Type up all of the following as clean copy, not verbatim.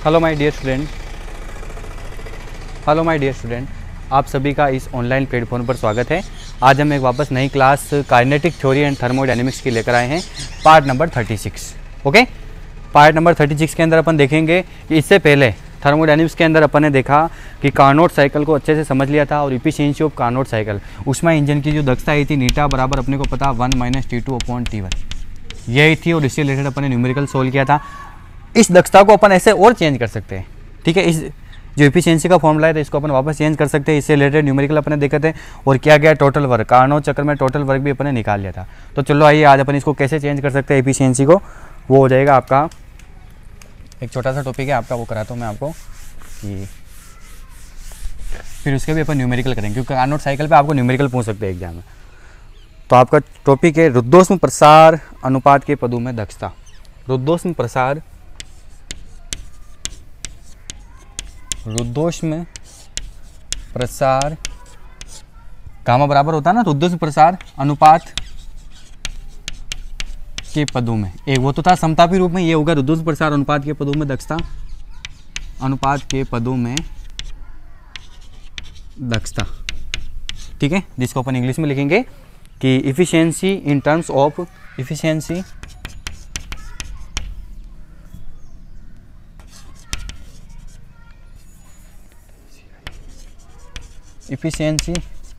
Hello my dear student, आप सभी का इस ऑनलाइन प्लेटफॉर्म पर स्वागत है। आज हम एक वापस नई class kinetic theory and thermodynamics की लेकर आए हैं, part number 36। Okay, part number 36 के अंदर अपन देखेंगे कि इससे पहले थर्मोडायनेमिक्स के अंदर अपन ने देखा कि कार्नोट साइकिल को अच्छे से समझ लिया था और इफिशिएंसी ऑफ कार्नोट साइकिल, उसमें इंजन की जो दक्षता आई थी नीटा बराबर अपने को पता 1 - T2/T1 यही थी और इससे रिलेटेड अपन ने न्यूमेरिकल सोल्व किया था। इस दक्षता को अपन ऐसे और चेंज कर सकते हैं, ठीक है। इस जो इफिशिएंसी का फॉर्मूला है तो इसको अपन वापस चेंज कर सकते हैं। इससे रिलेटेड न्यूमेरिकल अपन ने देखा थे और क्या गया टोटल वर्क, कार्नोट चक्र में टोटल वर्क भी अपन ने निकाल लिया था। तो चलो आइए आज अपन इसको कैसे चेंज कर सकते हैं इफिशिएंसी को, वो हो जाएगा आपका एक छोटा सा टॉपिक है आपका, वो कराता हूँ मैं आपको कि फिर उसके भी अपन न्यूमेरिकल करेंगे, क्योंकि कार्नोट साइकिल पे आपको न्यूमेरिकल पूछ सकते हैं एग्जाम में। तो आपका टॉपिक है रुद्धोष्म प्रसार अनुपात के पदों में दक्षता। रुद्धोष्म प्रसार गामा बराबर होता है ना रुद्धोष्म प्रसार अनुपात के पदों में, एक वो तो था समतापी रूप में, ये होगा रुद्धोष्म प्रसार अनुपात के पदों में दक्षता, अनुपात के पदों में दक्षता, ठीक है, जिसको अपन इंग्लिश में लिखेंगे कि efficiency in terms of efficiency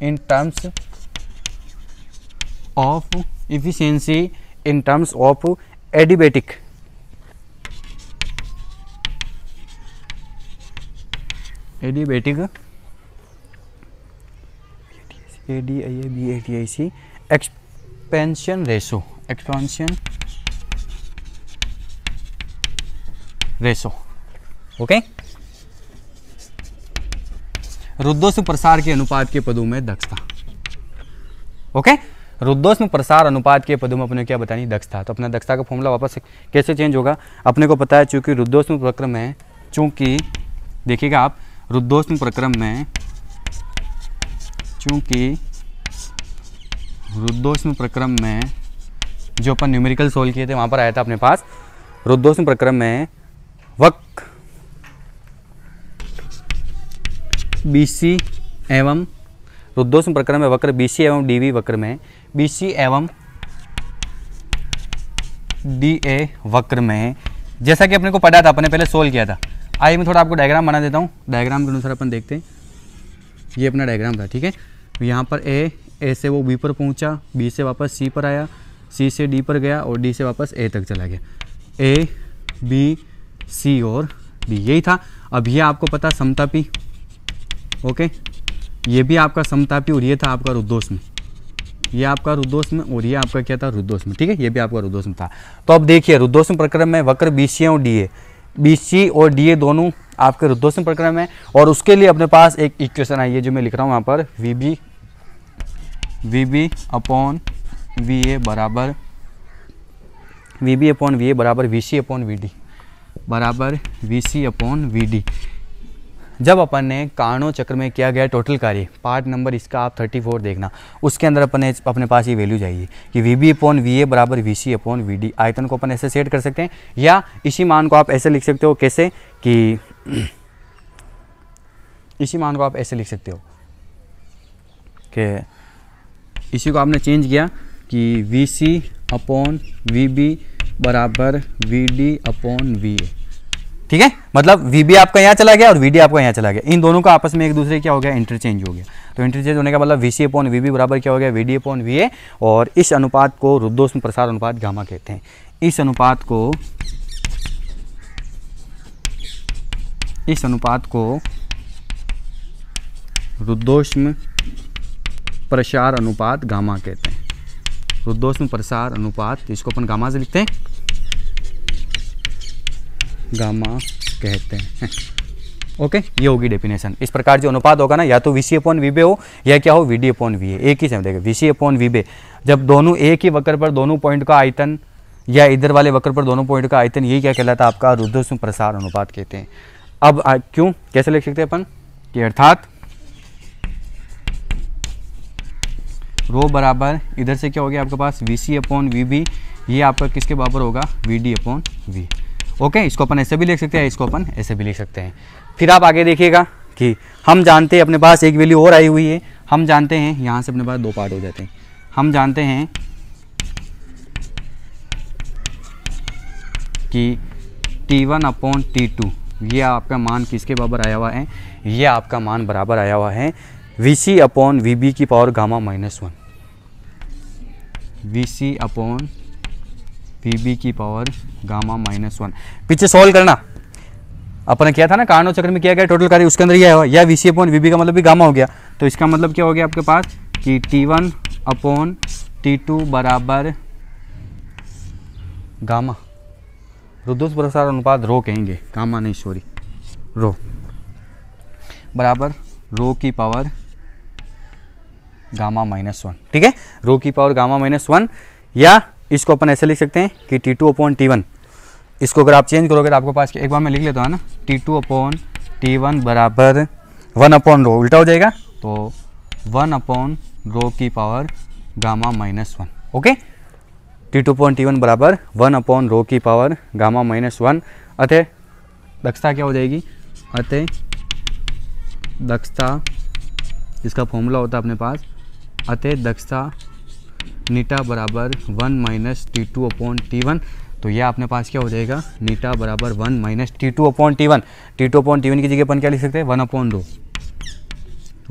in terms of adiabatic expansion ratio okay. रुद्धोष्म प्रसार के अनुपात के पदों में दक्षता, ओके। रुद्धोष्म प्रसार अनुपात के पदों में अपने क्या बतानी दक्षता, तो अपना दक्षता का फॉर्मूला वापस कैसे चेंज होगा अपने को पता है। चूंकि रुद्धोष्म प्रक्रम में, चूंकि देखिएगा आप रुद्धोष्म प्रक्रम में, चूंकि रुद्धोष्म प्रक्रम में जो अपन न्यूमेरिकल सोल्व किए थे वहां पर आया था अपने पास, रुद्धोष्म प्रक्रम में वक्र BC एवं रुद्धोष्म प्रक्रम में वक्र BC एवं DV वक्र में, BC एवं DA वक्र में, जैसा कि अपने को पढ़ा था, अपने पहले सोल्व किया था। आइए मैं थोड़ा आपको डायग्राम बना देता हूँ, डायग्राम के अनुसार अपन देखते हैं। ये अपना डायग्राम था, ठीक है। यहाँ पर A से वो B पर पहुँचा, B से वापस C पर आया, C से D पर गया और D से वापस A तक चला गया। A B C और D यही था। अब ये आपको पता समतापी, ओके, ये भी आपका समतापी और ये था आपका रुद्धोष्म, ये आपका रुद्धोष्म और ये आपका क्या था रुद्धोष्म, ठीक है, ये भी आपका रुद्धोष्म था। तो अब देखिए रुद्धोष्म प्रक्रम में वक्र BC और DA, BC और DA दोनों आपके रुद्धोष्म प्रक्रम है और उसके लिए अपने पास एक इक्वेशन आई है जो मैं लिख रहा हूँ यहाँ पर, VB अपॉन VA बराबर VC/VD बराबर VC/VD। जब अपन ने कार्नोट चक्र में किया गया टोटल कार्य, पार्ट नंबर इसका आप 34 देखना, उसके अंदर अपने पास ये वैल्यू चाहिए कि VB/VA बराबर VC/VD। आयतन को अपन ऐसे सेट कर सकते हैं या इसी मान को आप ऐसे लिख सकते हो, कैसे कि इसी मान को आप ऐसे लिख सकते हो कि इसी को आपने चेंज किया कि VC/VB बराबर VD/VA, ठीक है। मतलब VB आपका यहाँ चला गया और VD आपका यहाँ चला गया, इन दोनों का आपस में एक दूसरे क्या हो गया इंटरचेंज हो गया। तो इंटरचेंज होने का मतलब VC/VB बराबर क्या हो गया VD/VA, और इस अनुपात को रुद्धोष्म प्रसार अनुपात गामा कहते हैं। इस अनुपात को रुद्धोष्म प्रसार अनुपात गामा कहते हैं। रुद्धोष्म प्रसार अनुपात, इसको अपन गामा से लिखते हैं, गामा कहते हैं, ओके। ये होगी डेफिनेशन। इस प्रकार जो अनुपात होगा ना, या तो VC/VB हो या क्या हो VD/VA, एक ही समझेगा VC/VB। जब दोनों एक ही वक्र पर दोनों पॉइंट का आयतन या इधर वाले वक्र पर दोनों पॉइंट का आयतन, यही क्या कहलाता है आपका रुद्धोष्म प्रसार अनुपात कहते हैं। अब क्यों कैसे लिख सकते हैं अपन कि अर्थात रो बराबर इधर से क्या हो गया आपके पास VC/VB, ये आपका किसके बराबर होगा VD/V। ओके, इसको अपन ऐसे भी लिख सकते हैं, इसको अपन ऐसे भी लिख सकते हैं। फिर आप आगे देखिएगा कि हम जानते हैं अपने पास एक वैल्यू और आई हुई है, हम जानते हैं यहाँ से अपने पास दो पार्ट हो जाते हैं। हम जानते हैं कि T1/T2 ये आपका मान किसके बराबर आया हुआ है, ये आपका मान बराबर आया हुआ है VC/VB की पावर गामा -1, VC/VB की पावर गामा -1। पीछे सॉल्व करना, अपन ने किया था ना कार्नोट चक्र में किया गया टोटल कार्य, उसके अंदर यह है, या VC/VB का मतलब भी गामा हो गया। तो इसका मतलब क्या हो गया आपके पास कि T1/T2 बराबर गामा, रुद्धोष्म प्रसार अनुपात रो कहेंगे, गामा नहीं सॉरी, रो बराबर रो की पावर गामा -1। ठीक है, रो की पावर गामा -1, या इसको अपन ऐसे लिख सकते हैं कि T2/T1, इसको अगर आप चेंज करोगे तो आपके पास एक बार मैं लिख लेता हूँ ना, T2/T1 बराबर 1/रो, उल्टा हो जाएगा, तो 1/रो की पावर गामा -1। ओके, T2/T1 बराबर 1/रो की पावर गामा -1। अतः दक्षता क्या हो जाएगी, अतः दक्षता, इसका फॉर्मूला होता है अपने पास, अतः दक्षता नीटा बराबर 1 - T2/T1। तो यह अपने पास क्या हो जाएगा, नीटा बराबर 1 - T2/T1। T2/T1 की जगह अपन क्या लिख सकते हैं, 1/रो,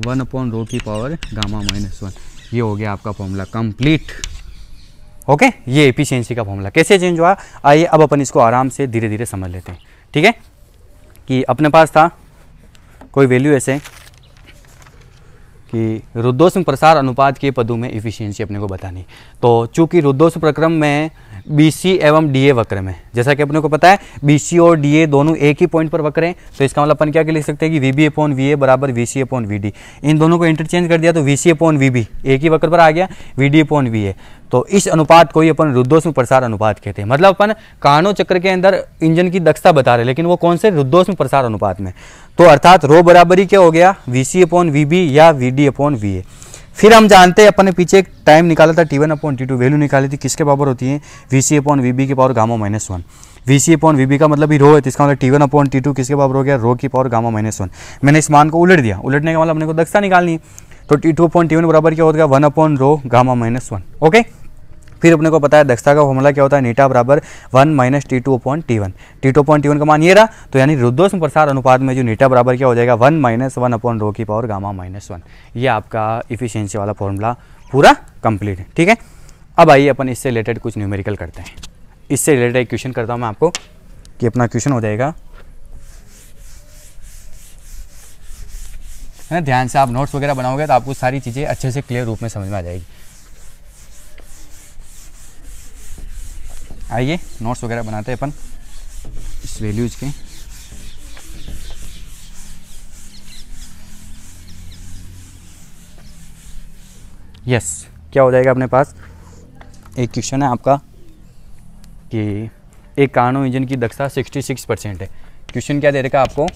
1/रो की पावर गामा -1। ये हो गया आपका फॉर्मूला कंप्लीट। ओके, ये एफिशिएंसी का फॉर्मूला कैसे चेंज हुआ, आइए अब अपन इसको आराम से धीरे धीरे समझ लेते हैं। ठीक है, कि अपने पास था कोई वैल्यू ऐसे कि रुद्धोष्म प्रसार अनुपात के पदों में एफिशिएंसी अपने को बतानी। तो चूंकि रुद्धोष्म प्रक्रम में BC एवं DA वक्र में, जैसा कि अपने को पता है BC और DA दोनों एक ही पॉइंट पर वक्र हैं, तो इसका मतलब अपन क्या लिख सकते हैं कि VB/VA बराबर VC/VD। इन दोनों को इंटरचेंज कर दिया तो VC/VB एक ही वक्र पर आ गया, VD/VA। तो इस अनुपात को ही अपन रुद्धोष्म प्रसार अनुपात कहते हैं। मतलब अपन कार्नोट चक्र के अंदर इंजन की दक्षता बता रहे, लेकिन वो कौन से, रुद्धोष्म प्रसार अनुपात में। तो अर्थात रो बराबर ही क्या हो गया, VC/VB या VD/VA। फिर हम जानते हैं अपन ने पीछे एक टाइम निकाला था T1/T2, वैल्यू निकाली थी किसके बराबर होती है, VC/VB की पावर गामा -1। VC/VB का मतलब ही रो है, तो इसका मतलब T1/T2 किसके बराबर हो गया, रो की पावर गामा -1। मैंने इस मान को उलट दिया, उलटने का मतलब अपने को दक्षता निकालनी है, तो T2/T1 बराबर क्या हो गया, 1/रो गामा -1। ओके, फिर अपने को पता है दक्षता का फॉर्मूला क्या होता है, नीटा बराबर 1 - T2/T1। T2/T1 का मान ये रहा, तो यानी रुद्धोष्म प्रसार अनुपात में जो नीटा बराबर क्या हो जाएगा, 1 - 1/रो की पावर गामा -1। ये आपका इफिशियंसी वाला फॉर्मूला पूरा कंप्लीट है। ठीक है, अब आइए अपन इससे रिलेटेड कुछ न्यूमेरिकल करते हैं। इससे रिलेटेड एक क्वेश्चन करता हूँ मैं आपको, कि अपना क्वेश्चन हो जाएगा, है ना, ध्यान से आप नोट्स वगैरह बनाओगे तो आपको सारी चीज़ें अच्छे से क्लियर रूप में समझ में आ जाएगी। आइए नोट्स वगैरह बनाते हैं अपन इस वैल्यूज के। यस, क्या हो जाएगा अपने पास, एक क्वेश्चन है आपका कि एक कार्नो इंजन की दक्षता 66% है। क्वेश्चन क्या दे रखा है आपको,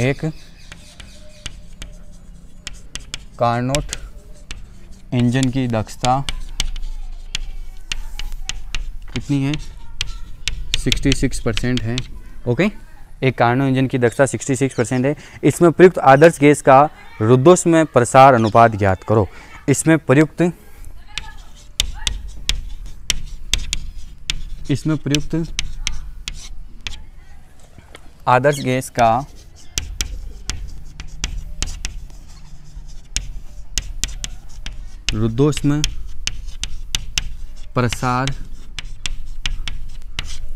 एक कार्नोट इंजन की दक्षता कितनी है, 66% है। ओके, एक कार्नो इंजन की दक्षता 66% है। इसमें प्रयुक्त आदर्श गैस का रुद्धोष्म प्रसार अनुपात ज्ञात करो। इसमें प्रयुक्त आदर्श गैस का रुद्धोष्म प्रसार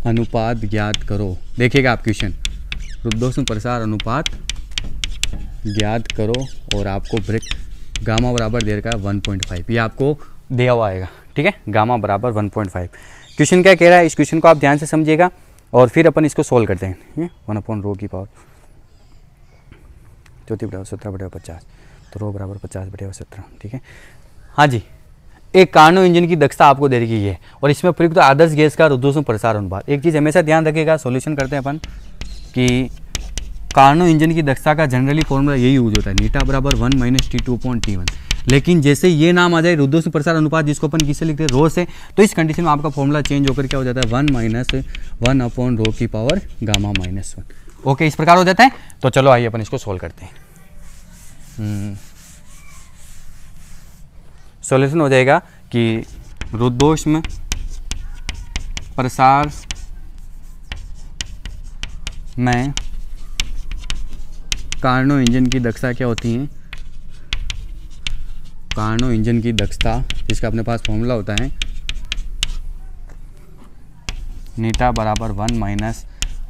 अनुपात ज्ञात करो। देखिएगा आप क्वेश्चन, रुद्धोष्म प्रसार अनुपात ज्ञात करो, और आपको ब्रेक गामा बराबर दे रखा है 1.5, ये आपको दिया हुआ आएगा। ठीक है, गामा बराबर 1.5। क्वेश्चन क्या कह रहा है, इस क्वेश्चन को आप ध्यान से समझिएगा और फिर अपन इसको सोल्व करते हैं। 1/रो की पावर 34/17/50, तो रो बराबर 50/17। ठीक है, हाँ जी, एक कार्नो इंजन की दक्षता आपको दे रखी है और इसमें प्रयुक्त आदर्श गैस का रुद्धोष्म प्रसार अनुपात। एक चीज़ हमेशा ध्यान रखिएगा, सॉल्यूशन करते हैं अपन, कि कार्नो इंजन की दक्षता का जनरली फॉर्मूला यही यूज होता है, नीटा बराबर 1 - T2/T1। लेकिन जैसे ये नाम आ जाए रुद्धोष्म प्रसार अनुपात, जिसको अपन किससे लिखते हैं, रो से, तो इस कंडीशन में आपका फॉर्मूला चेंज होकर क्या हो जाता है, 1 माइनस 1 अपॉन रो की पावर गामा माइनस 1। ओके, इस प्रकार हो जाता है। तो चलो आइए अपन इसको सोल्व करते हैं। सॉल्यूशन हो जाएगा कि रुद्धोष्म प्रसार में कार्नो इंजन की दक्षता क्या होती है, कार्नो इंजन की दक्षता जिसका अपने पास फॉर्मूला होता है नीटा बराबर 1 माइनस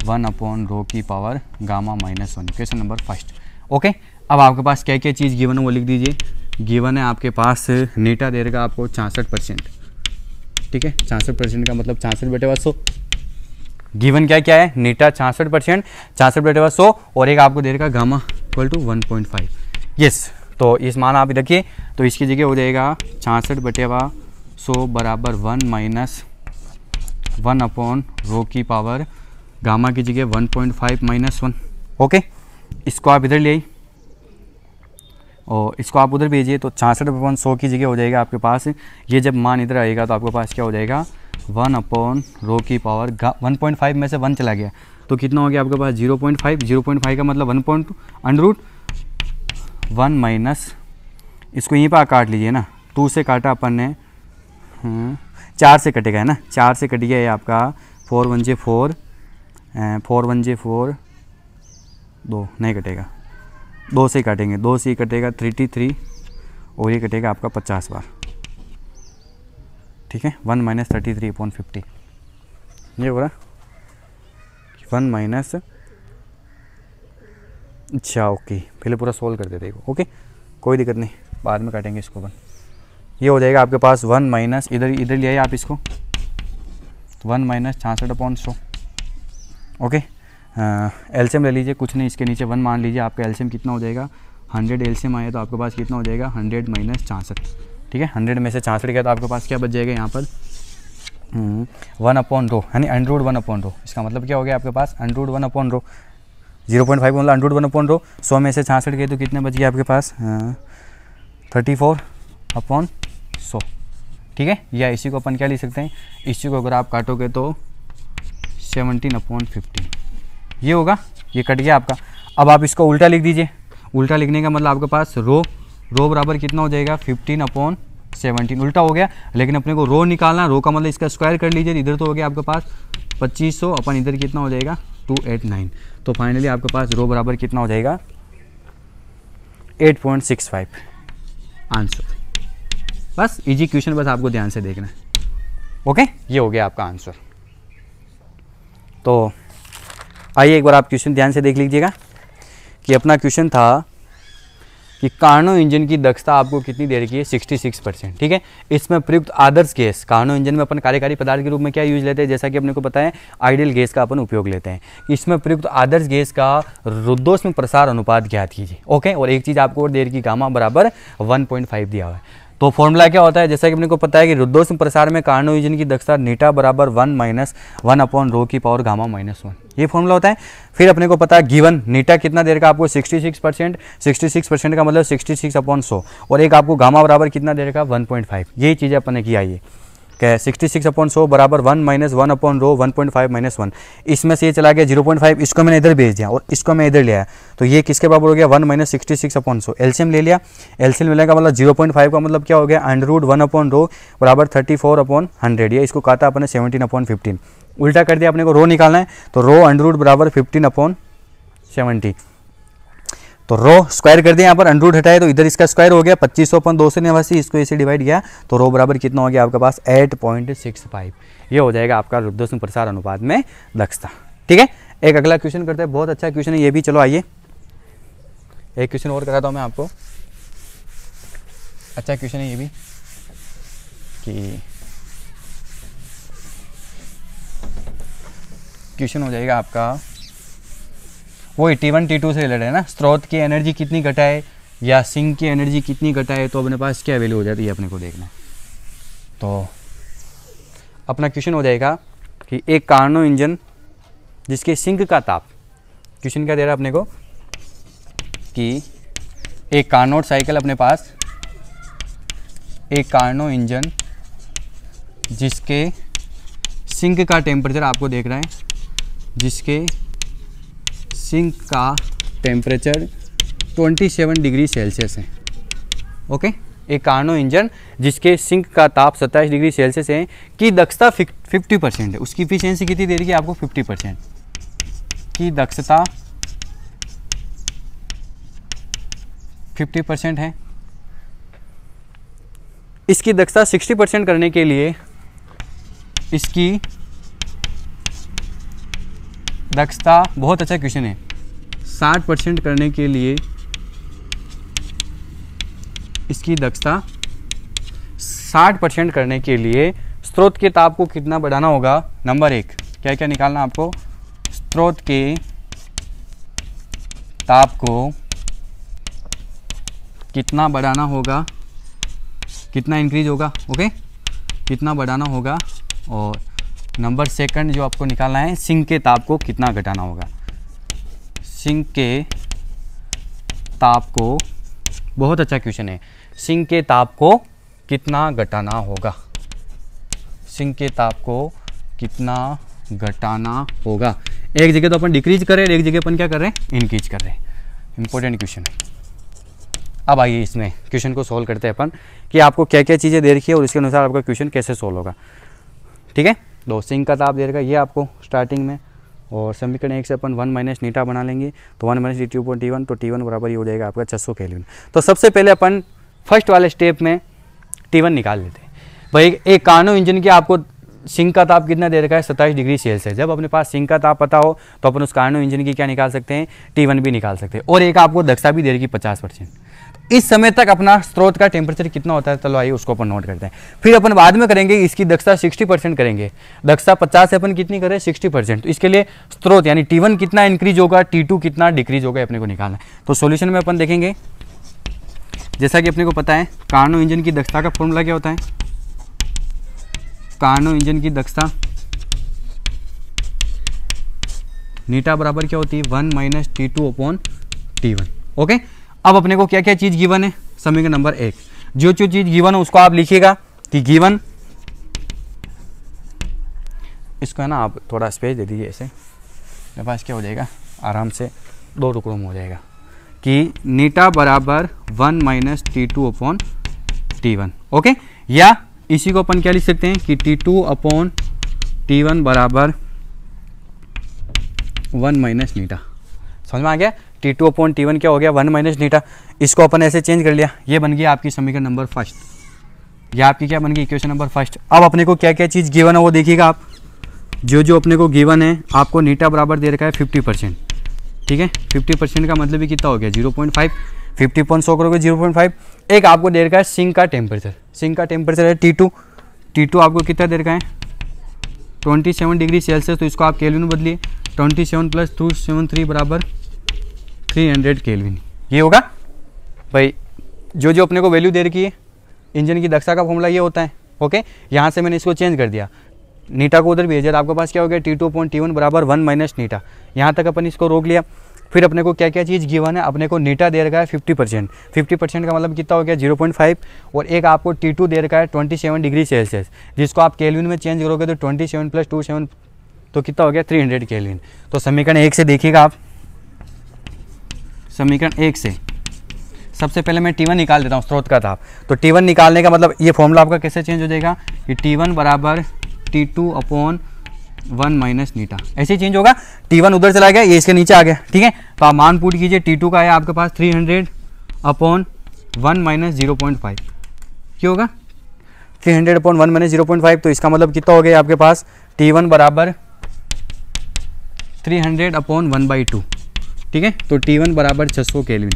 1 अपॉन रो की power gamma minus 1। Question number first. Okay, अब आपके पास क्या क्या चीज़ गिवन है वो लिख दीजिए। गिवन है आपके पास नीटा दे देगा आपको 66%। ठीक है, 66% का मतलब 66/100। गिवन क्या क्या है, नीटा 66%, 66/100, और एक आपको दे देगा गामा इक्वल टू 1.5। यस, तो इस मान आप रखिए, तो इसकी जगह हो जाएगा 66/100 बराबर 1 माइनस 1 अपॉन रो की पावर गामा की जगह 1.5 माइनस 1। ओके, इसको आप इधर ले आइए और इसको आप उधर भेजिए, तो 66/100 की जगह हो जाएगा आपके पास, ये जब मान इधर आएगा तो आपके पास क्या हो जाएगा, 1 अपॉन रो की पावर 1.5 में से 1 चला गया तो कितना हो गया आपके पास 0.5। 0.5 का मतलब 1.2 √1 माइनस, इसको यहीं पर काट लीजिए ना, 2 से काटा अपन ने, 4 से कटेगा है ना, 4 से कट गया है आपका 4 1 जे 4, 4 1 जे 4, 2 नहीं कटेगा, 2 से काटेंगे, 2 से कटेगा 33, और ये कटेगा आपका 50 बार। ठीक है, 1 माइनस 33/50 ये हो रहा 1 माइनस, अच्छा ओके, पहले पूरा सोल्व कर देते हैं। ओके, कोई दिक्कत नहीं, बाद में काटेंगे इसको अपन। ये हो जाएगा आपके पास 1 माइनस, इधर इधर ले आइए आप इसको, 1 माइनस 66/100। ओके, एलसीएम ले लीजिए, कुछ नहीं, इसके नीचे 1 मान लीजिए, आपका एलसीएम कितना हो जाएगा, 100 एलसीएम आया तो आपके पास कितना हो जाएगा, 100 माइनस 66। ठीक है, 100 में से 66 गया तो आपके पास क्या बच जाएगा यहाँ पर, 1 अपॉन रो, यानी √1 अपॉन रो। इसका मतलब क्या हो गया आपके पास, √1 अपॉन रो, 0.5 मतलब √1 अपॉन रो। 100 में से 66 गए तो कितने बच गए आपके पास, 34/100। ठीक है, या इसी को अपन क्या लिख सकते हैं, इसी को अगर आप काटोगे तो 17/15 ये होगा, ये कट गया आपका। अब आप इसको उल्टा लिख दीजिए, उल्टा लिखने का मतलब आपके पास रो बराबर कितना हो जाएगा, 15/17 उल्टा हो गया, लेकिन अपने को रो निकालना, रो का मतलब इसका स्क्वायर कर लीजिए, इधर तो हो गया आपके पास 2500, अपन इधर कितना हो जाएगा 289। तो फाइनली आपके पास रो बराबर कितना हो जाएगा 8.65 आंसर। बस इजी क्वेश्चन, बस आपको ध्यान से देखना है। ओके, ये हो गया आपका आंसर। तो आइए एक बार आप क्वेश्चन ध्यान से देख लीजिएगा कि अपना क्वेश्चन था कि कार्नो इंजन की दक्षता आपको कितनी दे रखी है, 66%। ठीक है, इसमें प्रयुक्त आदर्श गैस, कार्नो इंजन में अपन कार्यकारी पदार्थ के रूप में क्या यूज लेते हैं, जैसा कि अपने को पता है आइडियल गैस का अपन उपयोग लेते हैं। इसमें प्रयुक्त आदर्श गैस का रुद्धोष्म प्रसार अनुपात ज्ञात कीजिए। ओके, और एक चीज़ आपको और दे रखी, गामा बराबर 1.5 दिया हुआ है। तो फॉर्मूला क्या होता है, जैसा कि अपने को पता है कि रुद्धोष्म प्रसार में कार्नो इंजन की दक्षता नीटा बराबर 1 माइनस 1 अपॉन रो की पावर गामा माइनस 1, ये फॉर्मूला होता है। फिर अपने को पता है गिवन नीटा कितना दे रखा आपको 66%, 66% का मतलब 66/100, और एक आपको गामा बराबर कितना दे रखा 1.5। यही चीज़ें अपन ने किया, ये क्या 66/100 बराबर 1 माइनस 1 अपॉन रो 1.5 माइनस 1, इसमें से ये चला गया 0.5, इसको मैंने इधर भेज दिया और इसको मैं इधर ले आया, तो ये किसके बराबर हो गया 1 माइनस 66/100। एलसीएम ले लिया, एलसीएम लेने का मतलब 0.5 का मतलब क्या हो गया √1 अपॉन रो बराबर 34/100, या इसको काटा अपने 17/15। उल्टा कर दिया, अपने को रो निकालना है, तो रो √ बराबर 15/70, तो रो स्क्वायर कर दिया, यहाँ पर √ हटाए तो इधर इसका स्क्वायर हो गया 2500/289, इसको इसे डिवाइड किया तो रो बराबर कितना हो गया आपके पास 8.65। ये हो जाएगा आपका रुद्धोष्म प्रसार अनुपात में दक्षता। ठीक है, एक अगला क्वेश्चन करते हैं, बहुत अच्छा क्वेश्चन है ये भी। चलो आइए एक क्वेश्चन और कराता हूँ मैं आपको, अच्छा क्वेश्चन है ये भी कि क्वेश्चन हो जाएगा आपका वही T1 T2 से रिलेटेड है ना, स्रोत की एनर्जी कितनी घटाए या सिंक की एनर्जी कितनी घटाए, तो अपने पास क्या वैल्यू हो जाती है अपने को देखना है। तो अपना क्वेश्चन हो जाएगा कि एक कार्नो इंजन जिसके सिंक का ताप, क्वेश्चन क्या दे रहा है अपने को कि एक कार्नोट साइकिल अपने पास एक कार्नो इंजन जिसके सिंक का टेम्परेचर आपको देख रहा है, जिसके सिंक का टेम्परेचर 27 डिग्री सेल्सियस है। ओके, एक कार्नो इंजन जिसके सिंक का ताप 27 डिग्री सेल्सियस है की दक्षता 50% है। उसकी इफिशियंसी कितनी दे रही है आपको? 50% की दक्षता 50% है। इसकी दक्षता 60% करने के लिए इसकी दक्षता, बहुत अच्छा क्वेश्चन है, 60% करने के लिए इसकी दक्षता 60% करने के लिए स्रोत के ताप को कितना बढ़ाना होगा? नंबर 1 क्या क्या निकालना आपको? स्रोत के ताप को कितना बढ़ाना होगा, कितना इंक्रीज होगा, ओके, कितना बढ़ाना होगा। और नंबर 2 जो आपको निकालना है, सिंक के ताप को कितना घटाना होगा। सिंक के ताप को, बहुत अच्छा क्वेश्चन है, सिंक के ताप को कितना घटाना होगा, सिंक के ताप को कितना घटाना होगा। एक जगह तो अपन डिक्रीज कर रहे हैं, एक जगह अपन क्या कर रहे हैं? इंक्रीज कर रहे हैं। इंपॉर्टेंट क्वेश्चन है। अब आइए इसमें क्वेश्चन को सॉल्व करते हैं अपन कि आपको क्या क्या चीज़ें दे रखी है और उसके अनुसार आपका क्वेश्चन कैसे सॉल्व होगा। ठीक है, दो सिंक का ताप दे रखा है ये आपको स्टार्टिंग में, और समीकरण 1 से अपन 1 माइनस नीटा बना लेंगे, तो 1 माइनस T2/T1, तो T1 बराबर ये हो जाएगा आपका 600 केल्विन। तो सबसे पहले अपन फर्स्ट वाले स्टेप में T1 निकाल लेते हैं। भाई एक कार्नो इंजन की आपको सिंक का ताप कितना दे रखा है? 27 डिग्री सेल्सियस। जब अपने पास सिंक का ताप पता हो तो अपन उस कार्नो इंजन की क्या निकाल सकते हैं? T1 भी निकाल सकते हैं। और एक आपको दक्षता भी दे रखी 50%। इस समय तक अपना स्रोत का टेम्परेचर कितना होता है? चलो आइए उसको अपन नोट करते हैं। फिर अपन बाद में करेंगे इसकी दक्षता 60% करेंगे। दक्षता 50 से अपन कितनी करें? 60%। तो इसके लिए स्रोत यानी T1 कितना इंक्रीज होगा, T2 कितना डिक्रीज होगा, अपने को निकालना है। तो सॉल्यूशन में अपन देखेंगे, जैसा कि अपने को पता है कार्नो इंजन की दक्षता का फॉर्मूला क्या होता है? कार्नो इंजन की दक्षता नीटा बराबर क्या होती है? 1 माइनस T2/T1। ओके, अब अपने को क्या क्या चीज़ गिवन है? समीकरण नंबर 1, जो जो चीज़ गिवन है उसको आप लिखिएगा कि गिवन, इसको है ना आप थोड़ा स्पेस दे दीजिए, ऐसे मेरे पास क्या हो जाएगा, आराम से 2 टुकड़ों में हो जाएगा कि नीटा बराबर 1 माइनस T2/T1। ओके, या इसी को अपन क्या लिख सकते हैं कि T2/T1 बराबर 1 माइनस नीटा। समझ में आ गया? T2/T1 क्या हो गया? 1 माइनस नीटा। इसको अपन ऐसे चेंज कर लिया, ये बन गया आपकी समीकरण नंबर 1। ये आपकी क्या बन गई? Equation number 1। अब अपने को क्या क्या चीज़ गिवन है वो देखिएगा आप। जो जो अपने को गिवन है, आपको नीटा बराबर दे रखा है 50%। ठीक है, 50% का मतलब भी कितना हो गया? 0.5। 50 करोगे 0.5। एक आपको दे रखा है सिंक का टेम्परेचर, सिंक का टेम्परेचर है T2। T2 आपको कितना दे रखा है? 27 डिग्री सेल्सियस। तो इसको आप केल्विन में बदलिए, 27 + 273 बराबर 300 केल्विन। ये होगा भाई। जो जो अपने को वैल्यू दे रखी है, इंजन की दक्षता का फॉर्मूला ये होता है। ओके, यहाँ से मैंने इसको चेंज कर दिया, नीटा को उधर भेजा, आपके पास क्या हो गया? T2/T1 बराबर 1 माइनस नीटा। यहाँ तक अपन इसको रोक लिया। फिर अपने को क्या क्या चीज़ गिवन है? अपने को नीटा दे रखा है 50%। 50% का मतलब कितना हो गया? 0.5। और एक आपको T2 दे रखा है 27 डिग्री सेल्सियस, जिसको आप केल्विन में चेंज करोगे तो 27 + 27 तो कितना हो गया? 300 केल्विन। तो समीकरण 1 से देखिएगा आप, समीकरण 1 से सबसे पहले मैं T1 निकाल देता हूँ, स्रोत का ताप। तो T1 निकालने का मतलब ये फॉर्मूला आपका कैसे चेंज हो जाएगा कि T1 बराबर T2/1 माइनस नीटा, ऐसे चेंज होगा। T1 उधर चला गया, ये इसके नीचे आ गया। ठीक है, तो आप मान पुट कीजिए, T2 का है आपके पास 300/1 माइनस 0.5। क्यों होगा? 300/1 माइनस 0.5। तो इसका मतलब कितना हो गया आपके पास? T1 बराबर 300/1/2। ठीक है, तो T1 बराबर 600 केल्विन।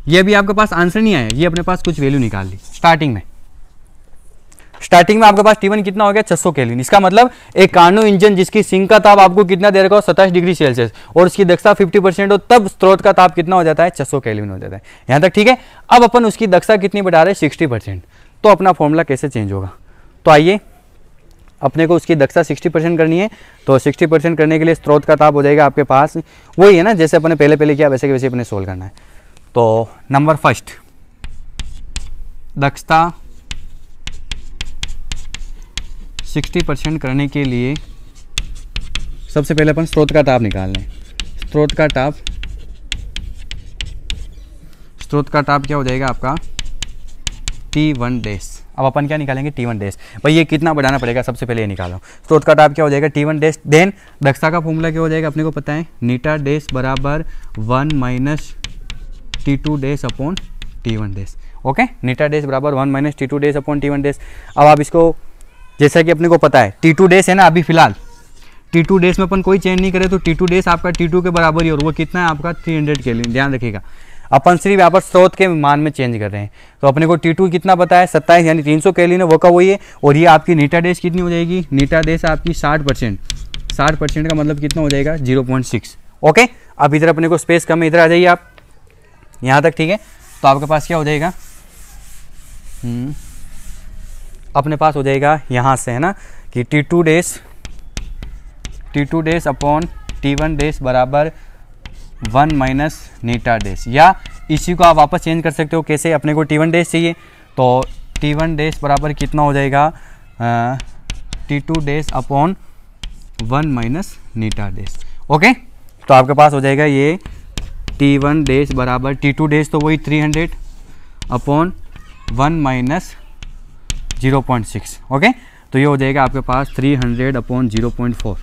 ये भी आपके पास आंसर नहीं आया, ये अपने पास कुछ वैल्यू निकाल ली स्टार्टिंग में। स्टार्टिंग में आपके पास T1 कितना हो गया? 600 केल्विन। इसका मतलब एक कार्नो इंजन जिसकी सिंक का ताप आपको कितना दे रखा हो? 27 डिग्री सेल्सियस, और उसकी दक्षता 50% हो, तब स्रोत का ताप कितना हो जाता है? 600 केल्विन हो जाता है। यहाँ तक ठीक है। अब अपन उसकी दक्षता कितनी बढ़ा रहे हैं? 60%। तो अपना फॉर्मूला कैसे चेंज होगा? तो आइए, अपने को उसकी दक्षता 60% करनी है। तो 60% करने के लिए स्रोत का ताप हो जाएगा आपके पास वही है ना, जैसे अपने पहले किया वैसे के वैसे अपने सोल्व करना है। तो नंबर 1, दक्षता 60% करने के लिए सबसे पहले अपन स्रोत का ताप निकाल लें। स्रोत का ताप क्या हो जाएगा आपका T1 डैश। अब अपन क्या निकालेंगे T1 डैश। भाई ये कितना बढ़ाना पड़ेगा, सबसे पहले ये निकालो। स्रोत का ताप क्या हो जाएगा T1 डैश। देन दक्षता का फॉर्मूला क्या हो जाएगा अपने को पता है, नीटा डैश बराबर 1 minus T2 dash upon T1 dash. Okay, नीटा डैश बराबर 1 minus T2 dash upon T1 dash. अब आप इसको जैसा कि अपने को पता है T2 डैश है ना, अभी फिलहाल T2 डैश में अपन कोई चेंज नहीं करे तो T2 डैश आपका T2 के बराबर ही, और वो कितना है आपका 300 केल्विन। ध्यान रखिएगा, अपन सिर्फ यहाँ पर स्रोत के मान में चेंज कर रहे हैं। तो अपने को T2 कितना पता है 27 यानी 300 केल्विन है, वो का वही है। और ये आपकी नीटा डैश कितनी हो जाएगी, नीटा डैश आपकी 60% का मतलब कितना हो जाएगा 0.6। ओके, अब इधर अपने को स्पेस कम है, इधर आ जाइए आप यहाँ तक, ठीक है। तो आपके पास क्या हो जाएगा, अपने पास हो जाएगा यहाँ से है ना कि T2 dash upon T1 dash बराबर 1 माइनस नीटा डैश, या इसी को आप वापस चेंज कर सकते हो। कैसे, अपने को T1 डैश चाहिए तो T1 डैश बराबर कितना हो जाएगा T2 डैश अपॉन 1 माइनस नीटा डैश। ओके, तो आपके पास हो जाएगा ये T1 डैश बराबर T2 डैश तो वही 300 अपॉन 1 माइनस 0.6। ओके, तो ये हो जाएगा आपके पास 300 अपॉन 0.4।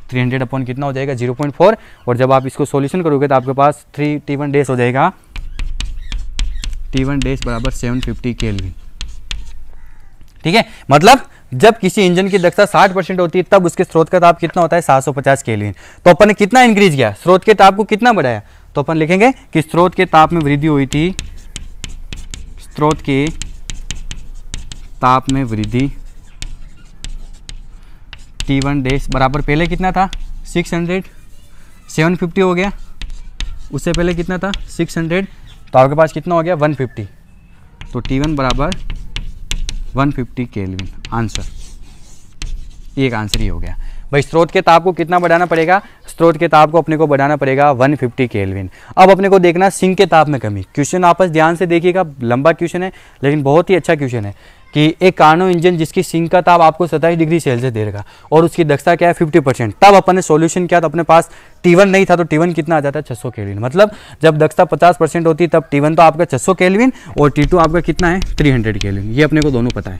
300 अपॉन कितना हो जाएगा 0.4। और जब आप इसको सॉल्यूशन करोगे तो आपके पास T1 डैश हो जाएगा, T1 डैश बराबर 750 केल्विन। ठीक है, मतलब जब किसी इंजन की दक्षता 60% होती है तब उसके स्रोत का ताप कितना होता है 750 केल्विन। तो अपन ने कितना इंक्रीज किया, स्रोत के ताप को कितना बढ़ाया, तो अपन लिखेंगे कि स्रोत के ताप में वृद्धि हुई थी, स्रोत के ताप में वृद्धि T1 डैश बराबर पहले कितना था 600, 750 हो गया, उससे पहले कितना था 600, तो आपके पास कितना हो गया 150। तो T1 बराबर 150 केल्विन। आंसर, एक आंसर ही हो गया। भाई स्रोत के ताप को कितना बढ़ाना पड़ेगा, स्रोत के ताप को अपने को बढ़ाना पड़ेगा 150 केल्विन। अब अपने को देखना सिंक के ताप में कमी। क्वेश्चन आपस ध्यान से देखिएगा, लंबा क्वेश्चन है लेकिन बहुत ही अच्छा क्वेश्चन है कि एक कार्नो इंजन जिसकी सिंक का ताप आपको 27 डिग्री सेल्सियस दे देगा और उसकी दक्षता क्या है 50%। तब अपन ने सॉल्यूशन किया तो अपने पास T1 नहीं था तो T1 कितना आ जाता है 600 केल्विन। मतलब जब दक्षता 50% होती तब T1 तो आपका 600 केल्विन और T2 आपका कितना है 300 केल्विन। ये अपने को दोनों पता है।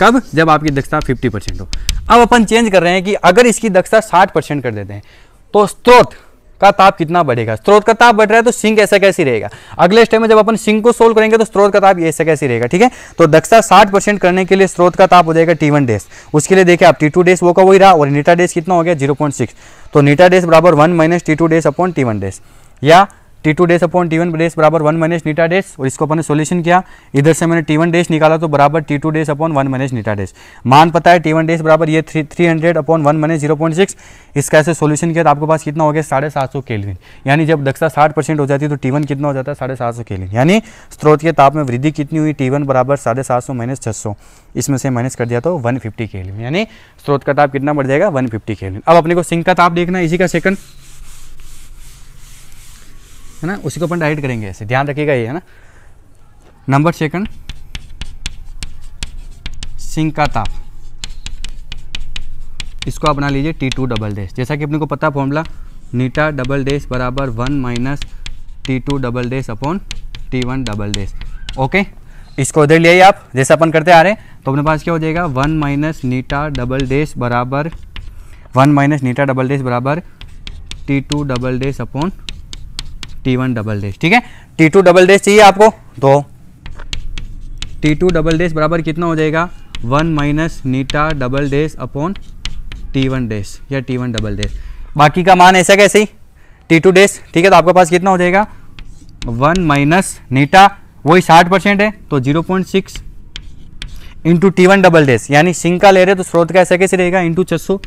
कब, जब आपकी दक्षता 50% हो। अब अपन चेंज कर रहे हैं कि अगर इसकी दक्षता 60% कर देते हैं तो स्रोत का ताप कितना बढ़ेगा। स्रोत का ताप बढ़ रहा है तो सिंक ऐसा कैसी रहेगा। अगले स्टेप में जब अपन सिंक को सोल्व करेंगे तो स्रोत का ताप ऐसा कैसी रहेगा। ठीक है, तो दक्षता 60% करने के लिए स्रोत का ताप हो जाएगा T1 डैश। उसके लिए देखिए आप T2 डैश वो का वही रहा और नीटा डैश कितना हो गया 0.6। तो नीटा डैश बराबर 1 minus T2 dash upon T1 dash, या T2 dash upon T1 dash बराबर 1 माइनस नीटा डैश। और इसको अपन ने सोल्यूशन किया, इधर से मैंने T1 डैश निकाला तो बराबर T2 डैश अपॉन 1 माइनस नीटा डैश। मान पता है T1 डैश बराबर ये 300 अपॉन 1 माइनस 0.6। इसका ऐसे सोल्यूशन किया तो आपके पास कितना हो गया 750 केल्विन। यानी जब दक्षता 60% हो जाती है तो T1 कितना हो जाता है 750 केल्विन। यानी स्रोत के ताप में वृद्धि कितनी हुई, T1 बराबर 750 माइनस 600, इसमें से माइनस कर दिया तो 150 केल्विन। यानी स्रोत का ताप कितना बढ़ जाएगा 150 केल्विन। अब अपने को सिंक का ताप देखना है, इसी का सेकंड है ना, उसी को अपन डायरेक्ट करेंगे ऐसे, ध्यान रखिएगा ये है ना। नंबर सेकंड, सिंक का ताप, इसको आप बना लीजिए T2 डबल डैश। जैसा कि अपने को पता फॉर्मूला नीटा डबल डैश बराबर 1 minus T2 double dash upon T1 double dash. Okay, इसको इधर ले आइए आप, जैसा अपन करते आ रहे हैं। तो अपने पास क्या हो जाएगा 1 माइनस नीटा डबल डैश बराबर T2 double dash upon T1 double dash. ठीक है, T2 डबल डैश चाहिए आपको तो T2 डबल डैश बराबर कितना हो जाएगा 1 माइनस नीटा double dash upon T1 dash या T1 डबल डैश। बाकी का मान ऐसा कैसे ही T2 डैश। ठीक है, तो आपके पास कितना हो जाएगा 1 माइनस नीटा वही 60% है तो 0.6 इंटू T1 डबल डैश, यानी सिंक का ले रहे तो स्रोत का ऐसा कैसे रहेगा इंटू 600।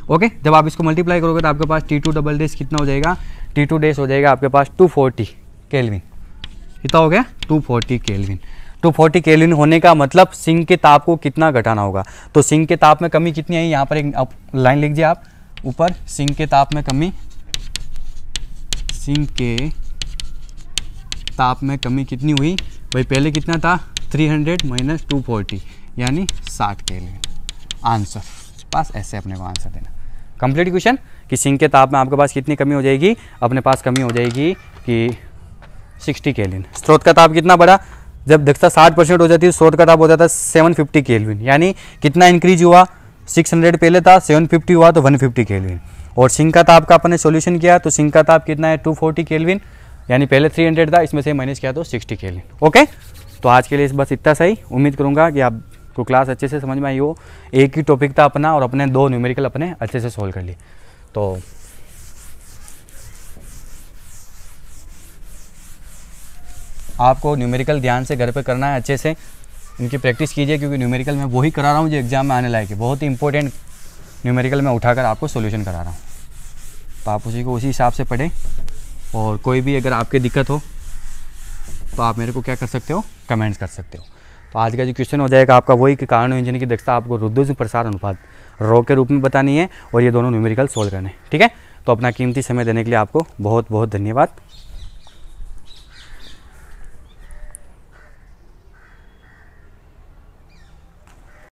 ओके, जब आप इसको मल्टीप्लाई करोगे तो आपके पास T2 डबल डैश कितना हो जाएगा, T2 डैश हो जाएगा आपके पास 240 केल्विन। कितना हो गया 240 केल्विन। 240 केल्विन होने का मतलब सिंक के ताप को कितना घटाना होगा। तो सिंक के ताप में कमी कितनी आई, यहाँ पर एक लाइन लिख दिए आप ऊपर, सिंक के ताप में कमी, सिंक के ताप में कमी कितनी हुई भाई, पहले कितना था 300 माइनस 240, यानी 60 केल्विन। आंसर पास ऐसे अपने को आंसर देना। कंप्लीट क्वेश्चन कि सिंक के ताप में आपके पास कितनी कमी हो जाएगी, अपने पास कमी हो जाएगी कि 60 केल्विन। स्रोत का ताप कितना बढ़ा, जब दक्षता 60% हो जाती है स्रोत का ताप हो जाता है 750 केल्विन, यानी कितना इंक्रीज हुआ, 600 पहले था 750 हुआ तो 150 केल्विन। और सिंक का ताप का अपन ने सॉल्यूशन किया तो सिंक का ताप कितना है 240 केल्विन, यानी पहले 300 था, इसमें से माइनस किया तो 60 केल्विन। ओके, तो आज के लिए बस इतना सही। उम्मीद करूँगा कि आपको क्लास अच्छे से समझ में आई हो। एक ही टॉपिक था अपना और अपने 2 न्यूमेरिकल अपने अच्छे से सोल्व कर लिए। तो आपको न्यूमेरिकल ध्यान से घर पे करना है, अच्छे से इनकी प्रैक्टिस कीजिए, क्योंकि न्यूमेरिकल मैं वही करा रहा हूँ जो एग्जाम में आने लायक है। बहुत ही इंपॉर्टेंट न्यूमेरिकल में उठाकर आपको सॉल्यूशन करा रहा हूँ, तो आप उसी को उसी हिसाब से पढ़ें। और कोई भी अगर आपकी दिक्कत हो तो आप मेरे को क्या कर सकते हो, कमेंट्स कर सकते हो। तो आज का जो क्वेश्चन हो जाएगा आपका वही कि कारण इंजन की दक्षता आपको रुद्धोष्म प्रसार अनुपात रो के रूप में बतानी है और ये दोनों न्यूमेरिकल सोल्व करने। ठीक है, तो अपना कीमती समय देने के लिए आपको बहुत बहुत धन्यवाद।